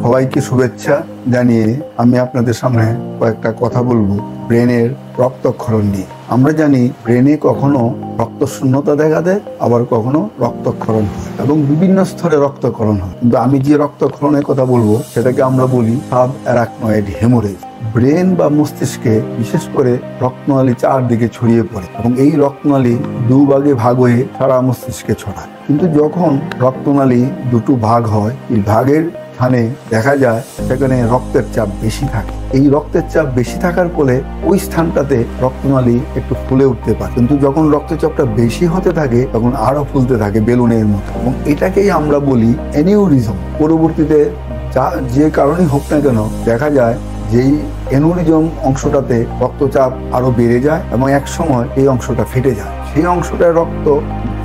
সবাইকে শুভেচ্ছা জানিয়ে আমি আপনাদের সামনে কয়েকটা কথা বলবো ব্রেনের রক্তক্ষরণ নিয়ে। আমরা জানি ব্রেনে কখনো রক্ত শূন্যতা দেখা দেয়, আবার কখনো রক্তক্ষরণ হয় এবং বিভিন্ন স্তরে রক্তক্ষরণ হয়। কিন্তু আমি যে রক্তক্ষরণের কথা বলবো সেটাকে আমরা বলি সাব অ্যারাকনয়েড হেমোরেজ। ব্রেন বা মস্তিষ্কে বিশেষ করে রক্তনালী চারদিকে ছড়িয়ে পড়ে এবং এই রক্তনালী দুভাগে ভাগ হয়ে সারা মস্তিষ্কে ছড়ায়। কিন্তু যখন রক্তনালী দুটো ভাগ হয়, এই ভাগের স্থানে দেখা যায় সেখানে রক্তের চাপ বেশি থাকে। এই রক্তের চাপ বেশি থাকার ফলে ওই স্থানটাতে রক্তনালী একটু ফুলে উঠতে পারে, কিন্তু যখন রক্তচাপটা বেশি হতে থাকে তখন আরো ফুলতে থাকে বেলুনের মতো, এবং এটাকেই আমরা বলি অ্যানিউরিজম। পরবর্তীতে যে কারণেই হোক না কেন দেখা যায় যেই অ্যানিউরিজম অংশটাতে রক্তচাপ আরো বেড়ে যায় এবং এক সময় এই অংশটা ফেটে যায়। সেই অংশটার রক্ত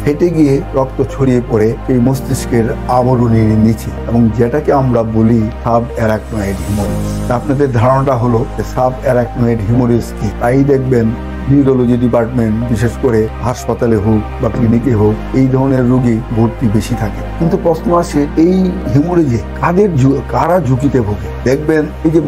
ফেটে গিয়ে রক্ত ছড়িয়ে পড়ে এই মস্তিষ্কের আবরণীর নিচে, এবং যেটাকে আমরা বলি সাব অ্যারাকনয়েড হেমোরেজ। আপনাদের ধারণাটা হলো যে সাব অ্যারাকনয়েড হেমোরেজ কি। তাই দেখবেন নিউরোলজি ডিপার্টমেন্ট, বিশেষ করে হাসপাতালে হোক বা ক্লিনিকে হোক, এই ধরনের রোগী ভর্তি বেশি থাকে। কিন্তু প্রশ্ন আসে, এই হেমোরেজে কারা ঝুঁকিতে ভোগে? দেখবেন এই যে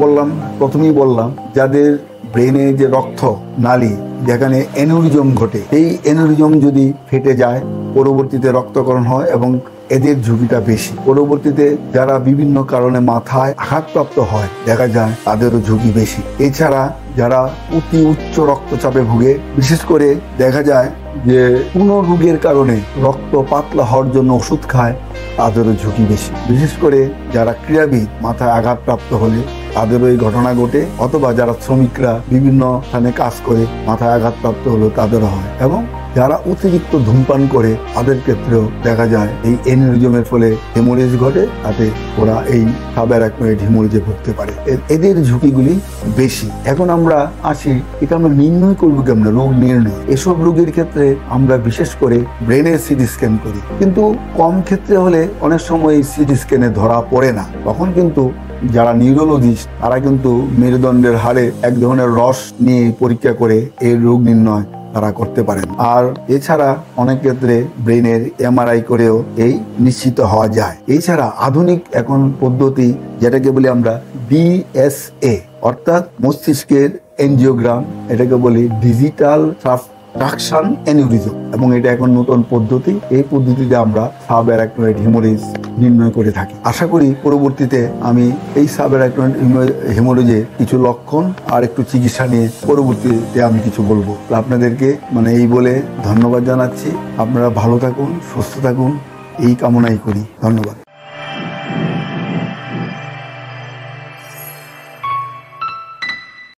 প্রথমেই বললাম যাদের ব্রেনে যে রক্ত নালী যেখানে অ্যানিউরিজম ঘটে, এই অ্যানিউরিজম যদি ফেটে যায় পরবর্তীতে রক্তক্ষরণ হয় এবং এদের ঝুঁকিটা বেশি। পরবর্তীতে যারা বিভিন্ন কারণে মাথায় আঘাতপ্রাপ্ত হয় দেখা যায় তাদেরও ঝুঁকি বেশি। এছাড়া যারা অতি উচ্চ রক্তচাপে ভুগে, বিশেষ করে দেখা যায় যে কোনো রোগের কারণে রক্ত পাতলা হওয়ার জন্য ওষুধ খায়, তাদেরও ঝুঁকি বেশি। বিশেষ করে যারা ক্রীড়াবিদ মাথায় আঘাতপ্রাপ্ত হলে তাদেরও এই ঘটনা ঘটে, অথবা যারা শ্রমিকরা বিভিন্ন স্থানে কাজ করে মাথায় আঘাতপ্রাপ্ত হলো তাদেরও হয়। এবং যারা অতিরিক্ত ধূমপান করে তাদের ক্ষেত্রেও দেখা যায় এই অ্যানিউরিজমের ফলে হেমোরেজ ঘটে, তাতে ওরা এই সাব অ্যারাকনয়েড হেমোরেজে ভুগতে পারে। এদের ঝুঁকিগুলি বেশি। এখন আমরা আসি, এটা আমরা নির্ণয় করবো কেমন? রোগ নির্ণয়। এসব রোগের ক্ষেত্রে আমরা বিশেষ করে ব্রেনের সিটি স্ক্যান করি, কিন্তু কম ক্ষেত্রে হলে অনেক সময় এই সিটি স্ক্যানে ধরা পড়ে না। তখন কিন্তু যারা নিউরোলজিস্ট তারা কিন্তু মেরুদণ্ডের হাড়ে এক ধরনের রস নিয়ে পরীক্ষা করে এই রোগ নির্ণয় তারা করতে পারেন। আর এছাড়া অনেক ক্ষেত্রে ব্রেনের এমআরআই করেও এই নিশ্চিত হওয়া যায়। এছাড়া আধুনিক এখন পদ্ধতি যেটাকে বলি আমরা ডিএসএ, অর্থাৎ মস্তিষ্কের এনজিওগ্রাম, এটাকে বলি ডিজিটাল সাবট্রাকশন অ্যানিউরিজম, এবং এটা এখন নতুন পদ্ধতি। এই পদ্ধতিতে আমরা সাব অ্যারাকনয়েড হেমোরেজ নির্ণয় করে থাকি। আশা করি পরবর্তীতে আমি এই সাব অ্যারাকনয়েড হেমোরেজের কিছু লক্ষণ আর একটু চিকিৎসা নিয়ে পরবর্তীতে আমি কিছু বলবো। আপনাদেরকে এই বলে ধন্যবাদ জানাচ্ছি। আপনারা ভালো থাকুন, সুস্থ থাকুন, এই কামনাই করি। ধন্যবাদ।